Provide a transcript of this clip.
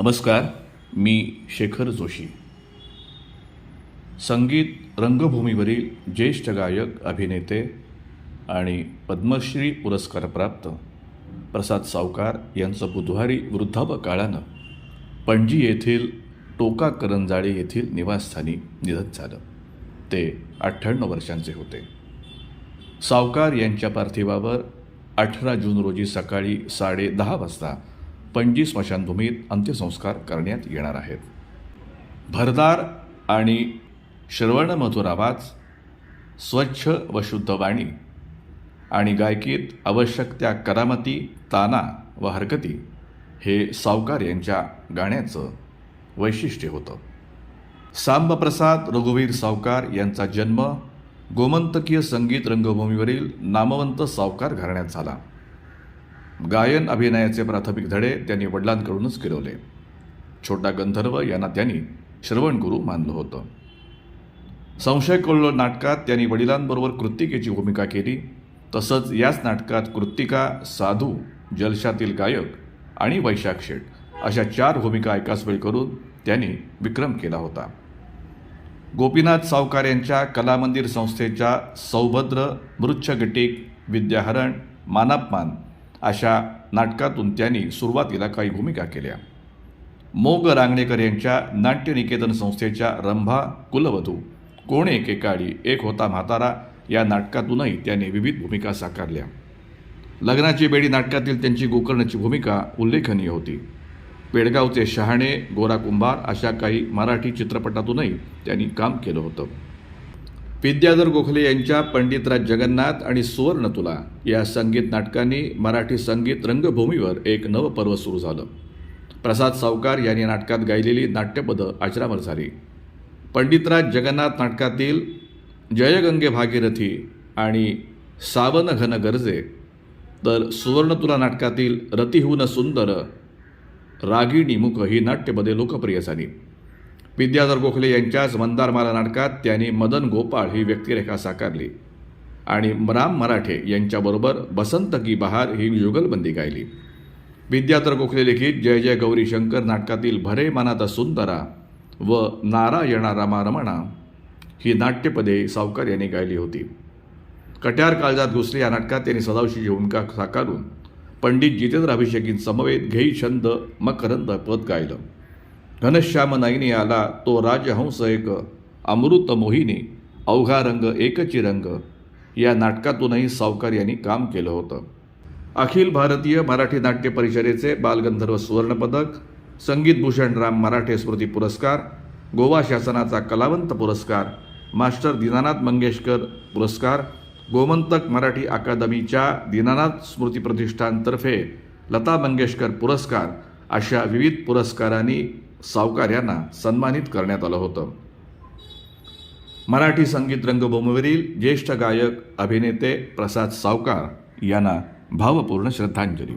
नमस्कार. मी शेखर जोशी. संगीत रंगभूमीवरील ज्येष्ठ गायक, अभिनेते आणि पद्मश्री पुरस्कारप्राप्त प्रसाद सावकार यांचं बुधवारी वृद्धापकाळानं पणजी येथील टोका करंजाळे येथील निवासस्थानी निधन झालं. ते 98 वर्षांचे होते. सावकार यांच्या पार्थिवावर 18 जून रोजी सकाळी 10:30 वाजता पणजी स्मशानभूमीत अंत्यसंस्कार करण्यात येणार आहेत. भरदार आणि श्रवणमधुर आवाज, स्वच्छ व शुद्ध वाणी आणि गायकीत आवश्यक त्या करामती, ताना व हरकती हे सावकार यांच्या गाण्याचं वैशिष्ट्य होतं. सांबप्रसाद रघुवीर सावकार यांचा जन्म गोमंतकीय संगीत रंगभूमीवरील नामवंत सावकार घराण्यात झाला. गायन अभिनयाचे प्राथमिक धडे त्यांनी वडिलांकडूनच गिरवले. छोटा गंधर्व यांना त्यांनी श्रवणगुरू मानलं होतं. संशयकल्लोळ नाटकात त्यांनी वडिलांबरोबर कृत्तिकेची भूमिका केली. तसंच याच नाटकात कृत्तिका, साधू, जलशातील गायक आणि वैशाख शेठ अशा 4 भूमिका एकाच वेळी करून त्यांनी विक्रम केला होता. गोपीनाथ सावकार यांच्या कलामंदिर संस्थेच्या सौभद्र, मृच्छगटीक, विद्याहरण, मानापमान अशा नाटकातून त्यांनी सुरुवातीला काही भूमिका केल्या. मोग रांगणेकर यांच्या नाट्यनिकेतन संस्थेच्या रंभा, कुलवधू, कोण एकेकाळी, एक होता म्हातारा या नाटकातूनही त्यांनी विविध भूमिका साकारल्या. लग्नाची बेडी नाटकातील त्यांची गोकर्णची भूमिका उल्लेखनीय होती. पेडगावचे शहाणे, गोरा कुंभार अशा काही मराठी चित्रपटातूनही त्यांनी काम केलं होतं. विद्याधर गोखले यांच्या पंडितराज जगन्नाथ आणि सुवर्णतुला या संगीत नाटकांनी मराठी संगीत रंगभूमीवर एक नवपर्व सुरू झालं. प्रसाद सावकार यांनी नाटकात गायलेली नाट्यपदं अजरामर झाली. पंडितराज जगन्नाथ नाटकातील जय गंगे भागीरथी आणि सावन घन गरजे, तर सुवर्णतुला नाटकातील रतिहून सुंदर, रागिणी मुख ही नाट्यपदे लोकप्रिय झाली. विद्याधर गोखले यांच्याच मंदारमाला नाटकात त्यांनी मदन गोपाळ ही व्यक्तिरेखा साकारली आणि राम मराठे यांच्याबरोबर बसंत की बहार ही युगलबंदी गायली. विद्याधर गोखले लिखित जय जय गौरी शंकर नाटकातील भरे मनात सुंदरा व नारायणा रमा रमणा ही नाट्यपदे सावकार यांनी गायली होती. कट्यार काळजात घुसली या नाटकात त्यांनी सदाशिवची भूमिका साकारून पंडित जितेंद्र अभिषेकीं समवेत घेई छंद मकरंद पद गायलं. घनश्याम नयनी आला तो राजहंस एक, अमृत मोहिनी, अवघा रंग एकची रंग या नाटकातूनही सावकार यांनी काम केलं होतं. अखिल भारतीय मराठी नाट्य परिषदेचे बालगंधर्व सुवर्णपदक, संगीतभूषण राम मराठे स्मृती पुरस्कार, गोवा शासनाचा कलावंत पुरस्कार, मास्टर दीनानाथ मंगेशकर पुरस्कार, गोमंतक मराठी अकादमीच्या दीनानाथ स्मृती प्रतिष्ठानतर्फे लता मंगेशकर पुरस्कार अशा विविध पुरस्कारांनी सावकार यांना सन्मानित करण्यात आलं होतं. मराठी संगीत रंगभूमीवरील ज्येष्ठ गायक, अभिनेते प्रसाद सावकार यांना भावपूर्ण श्रद्धांजली.